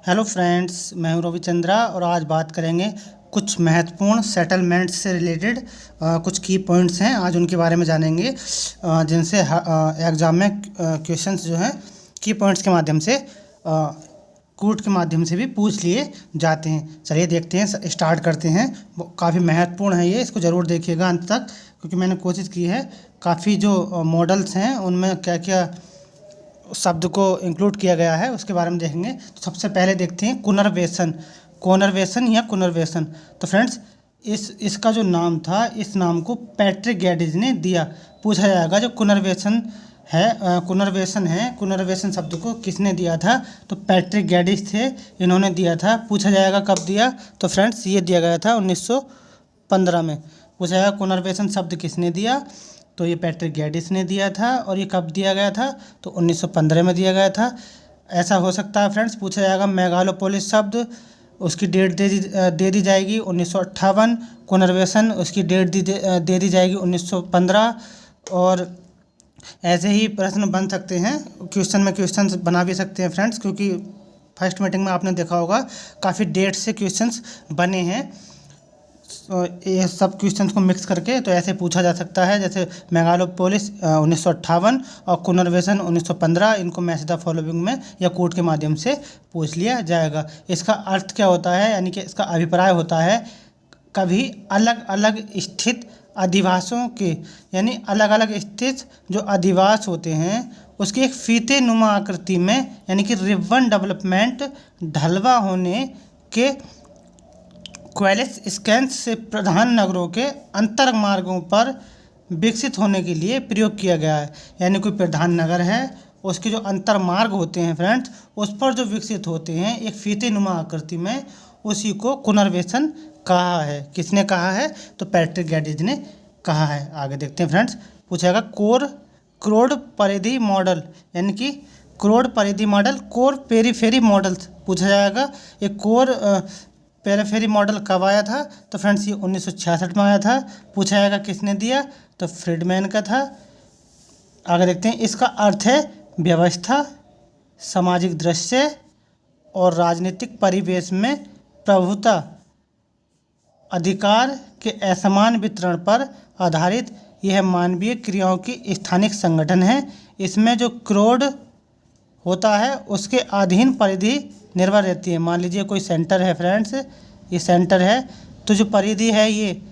Hello friends, मैं हूं रविचंद्रा और आज बात करेंगे कुछ महत्वपूर्ण सेटलमेंट से रिलेटेड कुछ की पॉइंट्स हैं। आज उनके बारे में जानेंगे जिनसे एग्ज़ाम में क्वेश्चंस जो हैं की पॉइंट्स के माध्यम से कूट के माध्यम से भी पूछ लिए जाते हैं। चलिए देखते हैं, स्टार्ट करते हैं। काफ़ी महत्वपूर्ण है ये, इसको ज़रूर देखिएगा अंत तक क्योंकि मैंने कोशिश की है काफ़ी जो मॉडल्स हैं उनमें क्या क्या शब्द को इंक्लूड किया गया है उसके बारे में देखेंगे। तो सबसे पहले देखते हैं कोनर्वेशन या कुनर्वेशन। तो फ्रेंड्स इसका जो नाम था, इस नाम को पैट्रिक गैडिज ने दिया। पूछा जाएगा जो कुनर्वेशन शब्द को किसने दिया था, तो पैट्रिक गैडिज थे, इन्होंने दिया था। पूछा जाएगा कब दिया, तो फ्रेंड्स ये दिया गया था 1915 में। पूछा जाएगा कुनर्वेशन शब्द किसने दिया, तो ये पैट्रिक गैडिस ने दिया था। और ये कब दिया गया था, तो 1915 में दिया गया था। ऐसा हो सकता है फ्रेंड्स, पूछा जाएगा मेगालोपोलिस शब्द, उसकी डेट दे दी जाएगी 1958। कुनर्वेशन उसकी डेट दे दी जाएगी 1915। और ऐसे ही प्रश्न बन सकते हैं, क्वेश्चन बना भी सकते हैं फ्रेंड्स, क्योंकि फर्स्ट मीटिंग में आपने देखा होगा काफ़ी डेट से क्वेश्चंस बने हैं। तो ये सब क्वेश्चंस को मिक्स करके तो ऐसे पूछा जा सकता है, जैसे मेगालोपोलिस 1958 और कुनर्वेशन 1915। इनको मैच द फॉलोइंग में या कोड के माध्यम से पूछ लिया जाएगा। इसका अर्थ क्या होता है, यानी कि इसका अभिप्राय होता है कभी अलग अलग स्थित अधिवासों के, यानी अलग अलग स्थित जो अधिवास होते हैं उसकी एक फीते नुमा आकृति में, यानी कि रिबन डेवलपमेंट ढलवा होने के क्वेलिस स्कैंस से प्रधान नगरों के अंतर मार्गों पर विकसित होने के लिए प्रयोग किया गया है। यानी कोई प्रधान नगर है, उसके जो अंतर मार्ग होते हैं फ्रेंड्स, उस पर जो विकसित होते हैं एक फीते नुमा आकृति में, उसी को कुनर्वेशन कहा है। किसने कहा है, तो पैट्रिक गैडिज ने कहा है। आगे देखते हैं फ्रेंड्स, पूछेगा क्रोड परिधि मॉडल, यानी कि क्रोड परिधि मॉडल, कोर पेरीफेरी मॉडल्स पूछा जाएगा। ये कोर पेरीफेरी मॉडल कब आया था, तो फ्रेंड्स ये 1966 में आया था। पूछा जाएगा किसने दिया, तो फ्रीडमैन का था। आगे देखते हैं, इसका अर्थ है व्यवस्था, सामाजिक दृश्य और राजनीतिक परिवेश में प्रभुता अधिकार के असमान वितरण पर आधारित यह मानवीय क्रियाओं की स्थानिक संगठन है। इसमें जो क्रोड होता है उसके अधीन परिधि निर्भर रहती है। मान लीजिए कोई सेंटर है फ्रेंड्स, ये सेंटर है, तो जो परिधि है ये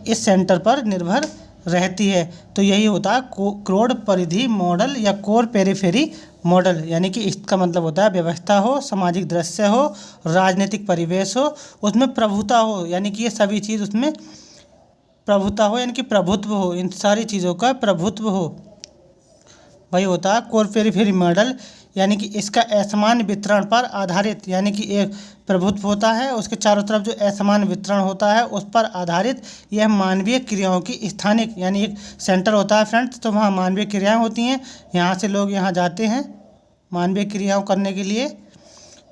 इस सेंटर पर निर्भर रहती है। तो यही होता है क्रोड परिधि मॉडल या कोर पेरीफेरी मॉडल। यानी कि इसका मतलब होता है व्यवस्था हो, सामाजिक दृश्य हो, राजनीतिक परिवेश हो, उसमें प्रभुता हो, यानी कि ये सभी चीज़ उसमें प्रभुता हो, यानी कि प्रभुत्व हो, इन सारी चीज़ों का प्रभुत्व हो, वही होता है कोर पेरीफेरी मॉडल। यानी कि इसका असमान वितरण पर आधारित, यानी कि एक प्रभुत्व होता है, उसके चारों तरफ जो असमान वितरण होता है उस पर आधारित यह मानवीय क्रियाओं की स्थानिक, यानी एक सेंटर होता है फ्रेंड्स, तो वहाँ मानवीय क्रियाएं होती हैं, यहाँ से लोग यहाँ जाते हैं मानवीय क्रियाओं करने के लिए।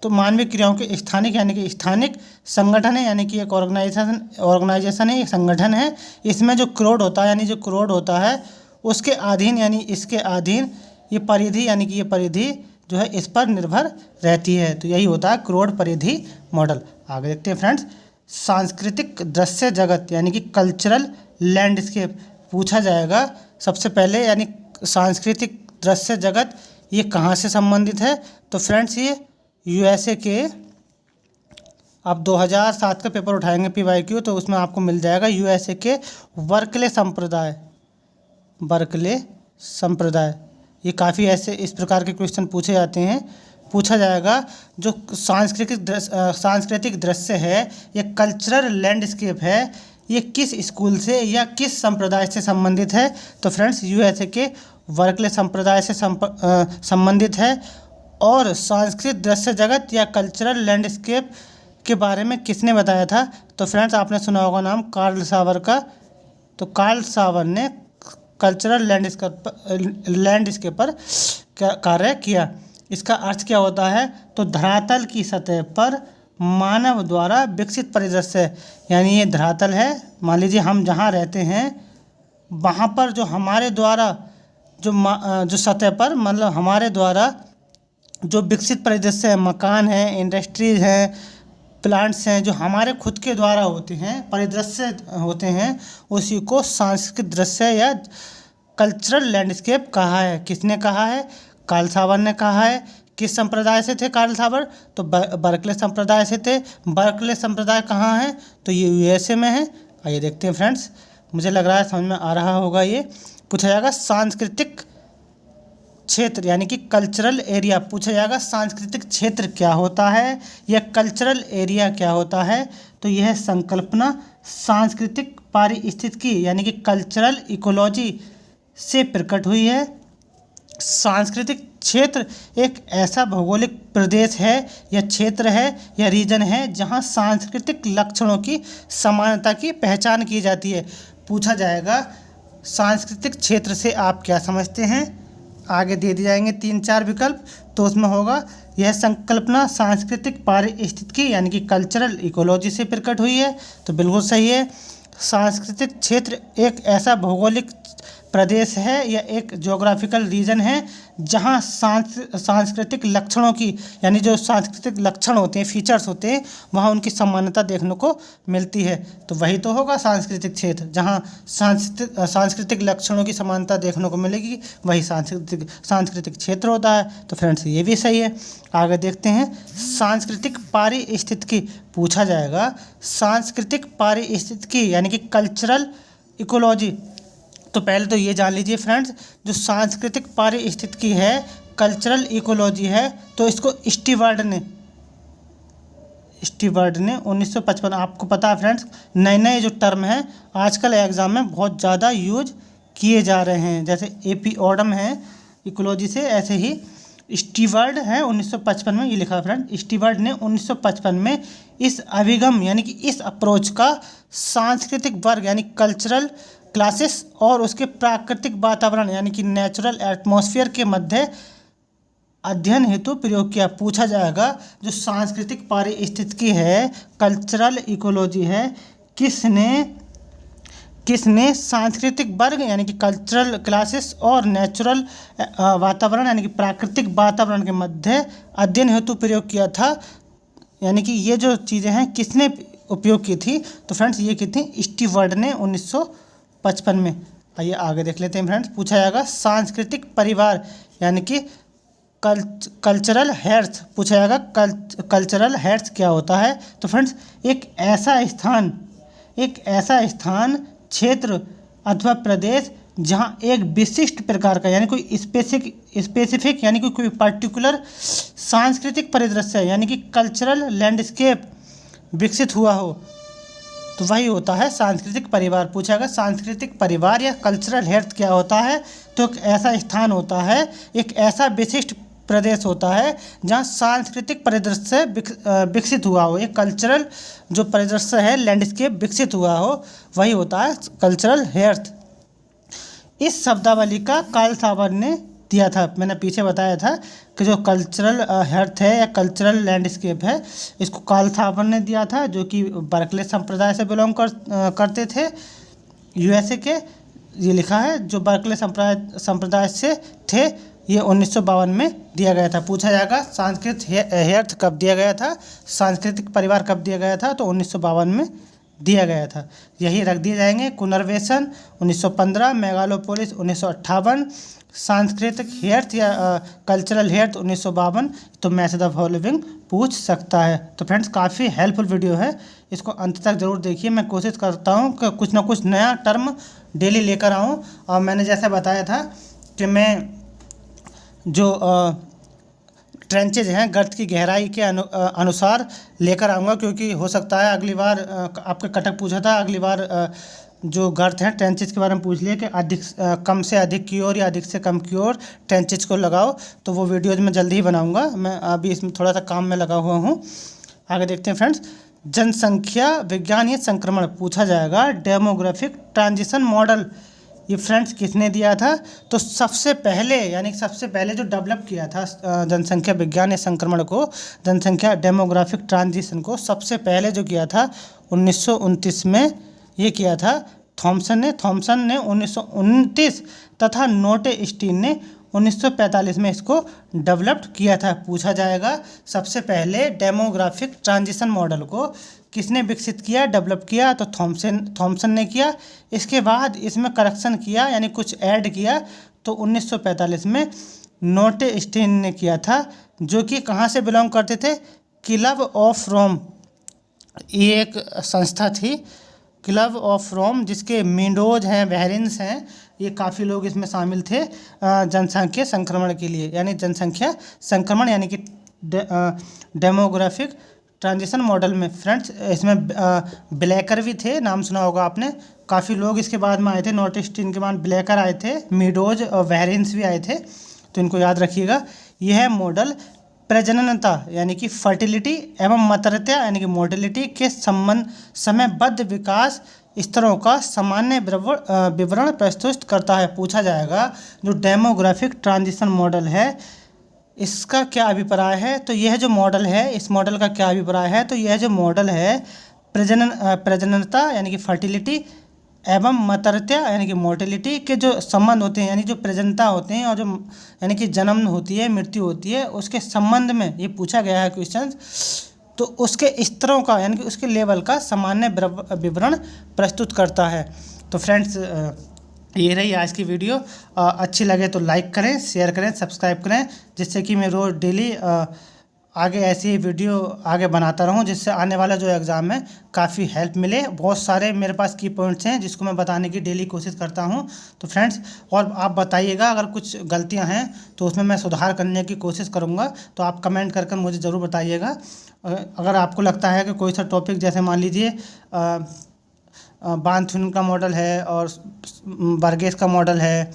तो मानवीय क्रियाओं के स्थानिक, यानी कि स्थानिक संगठन है, यानी कि एक ऑर्गेनाइजेशन है, एक संगठन है। इसमें जो क्रोड होता है, यानी जो क्रोड होता है उसके अधीन, यानी इसके अधीन ये परिधि, यानी कि ये परिधि जो है इस पर निर्भर रहती है। तो यही होता है क्रोड परिधि मॉडल। आगे देखते हैं फ्रेंड्स, सांस्कृतिक दृश्य जगत, यानी कि कल्चरल लैंडस्केप पूछा जाएगा सबसे पहले। यानी सांस्कृतिक दृश्य जगत ये कहाँ से संबंधित है, तो फ्रेंड्स ये यूएसए के, आप 2007 का पेपर उठाएंगे PYQ, तो उसमें आपको मिल जाएगा यूएसए के बर्कले संप्रदाय। ये काफ़ी ऐसे इस प्रकार के क्वेश्चन पूछे जाते हैं। पूछा जाएगा जो सांस्कृतिक दृश्य है, ये कल्चरल लैंडस्केप है, ये किस स्कूल से या किस संप्रदाय से संबंधित है, तो फ्रेंड्स यूएसए के बर्कले संप्रदाय से संबंधित है। और सांस्कृतिक दृश्य जगत या कल्चरल लैंडस्केप के बारे में किसने बताया था, तो फ्रेंड्स आपने सुना होगा नाम कार्ल सावर का। तो कार्ल सावर ने कल्चरल लैंडस्केप पर कार्य किया। इसका अर्थ क्या होता है, तो धरातल की सतह पर मानव द्वारा विकसित परिदृश्य, यानी ये धरातल है, मान लीजिए हम जहाँ रहते हैं वहाँ पर जो हमारे द्वारा जो सतह पर, मतलब हमारे द्वारा जो विकसित परिदृश्य है, मकान है, इंडस्ट्रीज हैं, प्लांट्स हैं, जो हमारे खुद के द्वारा होते हैं, परिदृश्य होते हैं, उसी को सांस्कृतिक दृश्य या कल्चरल लैंडस्केप कहा है। किसने कहा है? कार्ल सावर ने कहा है। किस संप्रदाय से थे कार्ल सावर? तो बर्कले संप्रदाय से थे। बर्कले संप्रदाय कहाँ है? तो ये यूएसए में है। आइए देखते हैं फ्रेंड्स, मुझे लग रहा है समझ में आ रहा होगा। ये पूछा जाएगा सांस्कृतिक क्षेत्र यानी कि कल्चरल एरिया। पूछा जाएगा सांस्कृतिक क्षेत्र क्या होता है या कल्चरल एरिया क्या होता है? तो यह संकल्पना सांस्कृतिक पारिस्थितिकी यानी कि कल्चरल इकोलॉजी से प्रकट हुई है। सांस्कृतिक क्षेत्र एक ऐसा भौगोलिक प्रदेश है या क्षेत्र है या रीजन है जहां सांस्कृतिक लक्षणों की समानता की पहचान की जाती है। पूछा जाएगा सांस्कृतिक क्षेत्र से आप क्या समझते हैं? आगे दे दिए जाएंगे 3-4 विकल्प, तो उसमें होगा यह संकल्पना सांस्कृतिक पारिस्थितिकी यानी कि कल्चरल इकोलॉजी से प्रकट हुई है, तो बिल्कुल सही है। सांस्कृतिक क्षेत्र एक ऐसा भौगोलिक प्रदेश है या एक ज्योग्राफिकल रीजन है जहां सांस्कृतिक लक्षणों की यानी जो सांस्कृतिक लक्षण होते हैं, फीचर्स होते हैं, वहां उनकी समानता देखने को मिलती है। तो वही तो होगा सांस्कृतिक क्षेत्र, जहां सांस्कृतिक लक्षणों की समानता देखने को मिलेगी, वही सांस्कृतिक क्षेत्र होता है। तो फ्रेंड्स ये भी सही है। आगे देखते हैं सांस्कृतिक पारिस्थितिकी। पूछा जाएगा सांस्कृतिक पारिस्थितिकी यानी कि कल्चरल इकोलॉजी। तो पहले तो ये जान लीजिए फ्रेंड्स, जो सांस्कृतिक पारिस्थितिकी है, कल्चरल इकोलॉजी है, तो इसको स्टीवर्ड ने 1955, आपको पता है फ्रेंड्स, नए नए जो टर्म हैं आजकल एग्ज़ाम में बहुत ज़्यादा यूज किए जा रहे हैं। जैसे एपी ओडम है इकोलॉजी से, ऐसे ही स्टीवर्ड है 1955 में, ये लिखा है फ्रेंड। स्टीवर्ड ने 1955 में इस अभिगम यानी कि इस अप्रोच का सांस्कृतिक वर्ग यानी कल्चरल क्लासेस और उसके प्राकृतिक वातावरण यानी कि नेचुरल एटमॉस्फेयर के मध्य अध्ययन हेतु प्रयोग किया। पूछा जाएगा जो सांस्कृतिक पारिस्थितिकी है, कल्चरल इकोलॉजी है, किसने सांस्कृतिक वर्ग यानी कि कल्चरल क्लासेस और नेचुरल वातावरण यानी कि प्राकृतिक वातावरण के मध्य अध्ययन हेतु प्रयोग किया था? यानी कि ये जो चीज़ें हैं किसने उपयोग की थी? तो फ्रेंड्स ये की थी स्टीवर्ड ने 1955 में। आइए आगे देख लेते हैं फ्रेंड्स। पूछा जाएगा सांस्कृतिक परिवार यानी कि कल्चरल हेरिटेज। पूछा जाएगा कल्चरल हेरिटेज क्या होता है? तो फ्रेंड्स एक ऐसा स्थान क्षेत्र अथवा प्रदेश जहां एक विशिष्ट प्रकार का यानी कोई स्पेसिफिक यानी कि कोई पर्टिकुलर सांस्कृतिक परिदृश्य यानी कि कल्चरल लैंडस्केप विकसित हुआ हो, तो वही होता है सांस्कृतिक परिवार। पूछेगा सांस्कृतिक परिवार या कल्चरल हेरिटेज क्या होता है? तो एक ऐसा स्थान होता है, एक ऐसा विशिष्ट प्रदेश होता है जहाँ सांस्कृतिक परिदृश्य विकसित हुआ हो, एक कल्चरल जो परिदृश्य है, लैंडस्केप विकसित हुआ हो, वही होता है कल्चरल हेरिटेज। इस शब्दावली का कार्ल सावर ने दिया था। मैंने पीछे बताया था कि जो कल्चरल हेरिटेज है या कल्चरल लैंडस्केप है, इसको कार्ल सावर ने दिया था, जो कि बर्कले संप्रदाय से बिलोंग करते थे, यूएसए के। ये लिखा है जो बर्कले संप्रदाय से थे, ये 1952 में दिया गया था। पूछा जाएगा सांस्कृतिक हेरिटेज कब दिया गया था, सांस्कृतिक परिवार कब दिया गया था? तो 1952 में दिया गया था। यही रख दिए जाएंगे। पुनर्वेशन 1915, मेगालोपोलिस 1958, सांस्कृतिक हेरिटेज या कल्चरल हेरिटेज 1952। तो मैच द फॉलोइंग पूछ सकता है। तो फ्रेंड्स काफ़ी हेल्पफुल वीडियो है, इसको अंत तक ज़रूर देखिए। मैं कोशिश करता हूँ कि कुछ ना कुछ नया टर्म डेली लेकर आऊँ, और मैंने जैसे बताया था कि मैं जो ट्रेंचेज हैं गर्त की गहराई के अनुसार लेकर आऊँगा, क्योंकि हो सकता है अगली बार आपके कटक पूछा था, अगली बार जो गर्त हैं ट्रेंचेज के बारे में पूछ लिया कि अधिक कम से अधिक की ओर या अधिक से कम की ओर ट्रेंचेज को लगाओ। तो वो वीडियोज़ मैं जल्दी ही बनाऊँगा। मैं अभी इसमें थोड़ा सा काम में लगा हुआ हूँ। आगे देखते हैं फ्रेंड्स, जनसंख्या विज्ञान या संक्रमण। पूछा जाएगा डेमोग्राफिक ट्रांजिशन मॉडल, ये फ्रेंड्स किसने दिया था? तो सबसे पहले जो डेवलप किया था जनसंख्या विज्ञान या संक्रमण को, जनसंख्या डेमोग्राफिक ट्रांजिशन को सबसे पहले जो किया था 1929 में ये किया था थॉमसन ने 1929 तथा नोटे स्टीन ने 1945 में इसको डेवलप्ड किया था। पूछा जाएगा सबसे पहले डेमोग्राफिक ट्रांजिशन मॉडल को किसने विकसित किया, डेवलप किया, तो थॉमसन ने किया। इसके बाद इसमें करेक्शन किया यानी कुछ ऐड किया तो 1945 में नोटे स्टीन ने किया था, जो कि कहाँ से बिलोंग करते थे, क्लब ऑफ रोम। ये एक संस्था थी क्लब ऑफ रोम, जिसके मीडोज हैं, वेहरिन्स हैं, ये काफ़ी लोग इसमें शामिल थे जनसंख्या संक्रमण के लिए, यानी जनसंख्या संक्रमण यानी कि डेमोग्राफिक ट्रांजिशन मॉडल में। फ्रेंड्स इसमें ब्लैकर भी थे, नाम सुना होगा आपने, काफ़ी लोग इसके बाद में आए थे। नोटे स्टीन के बाद ब्लैकर आए थे, मीडोज और वेहरिन्स भी आए थे, तो इनको याद रखिएगा। यह मॉडल प्रजननता यानी कि फर्टिलिटी एवं मातृत्व यानी कि मोर्टेलिटी के संबंध समयबद्ध विकास स्तरों का सामान्य विवरण प्रस्तुत करता है। पूछा जाएगा जो डेमोग्राफिक ट्रांजिशन मॉडल है इसका क्या अभिप्राय है, तो यह जो मॉडल है इस मॉडल का क्या अभिप्राय है, तो यह जो मॉडल है प्रजननता यानी कि फर्टिलिटी एवं मातृत्व यानी कि मोर्टेलिटी के जो संबंध होते हैं, यानी जो प्रजनता होते हैं और जो यानी कि जन्म होती है, मृत्यु होती है, उसके संबंध में ये पूछा गया है क्वेश्चन। तो उसके स्तरों का यानी कि उसके लेवल का सामान्य विवरण प्रस्तुत करता है। तो फ्रेंड्स ये रही आज की वीडियो। अच्छी लगे तो लाइक करें, शेयर करें, सब्सक्राइब करें, जिससे कि मैं रोज़ डेली आगे ऐसी वीडियो आगे बनाता रहूं, जिससे आने वाला जो एग्ज़ाम है काफ़ी हेल्प मिले। बहुत सारे मेरे पास की पॉइंट्स हैं जिसको मैं बताने की डेली कोशिश करता हूं। तो फ्रेंड्स और आप बताइएगा अगर कुछ गलतियां हैं तो उसमें मैं सुधार करने की कोशिश करूंगा, तो आप कमेंट करके मुझे ज़रूर बताइएगा। अगर आपको लगता है कि कोई सा टॉपिक, जैसे मान लीजिए बान-थ्यून का मॉडल है और बर्गेस का मॉडल है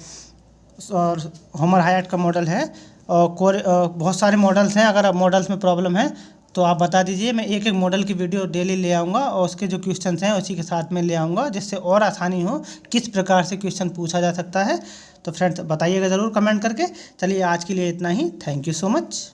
और होमर हायट का मॉडल है और बहुत सारे मॉडल्स हैं, अगर आप मॉडल्स में प्रॉब्लम है तो आप बता दीजिए, मैं एक एक मॉडल की वीडियो डेली ले आऊँगा और उसके जो क्वेश्चंस हैं उसी के साथ में ले आऊँगा, जिससे और आसानी हो किस प्रकार से क्वेश्चन पूछा जा सकता है। तो फ्रेंड्स बताइएगा ज़रूर कमेंट करके। चलिए आज के लिए इतना ही, थैंक यू सो मच।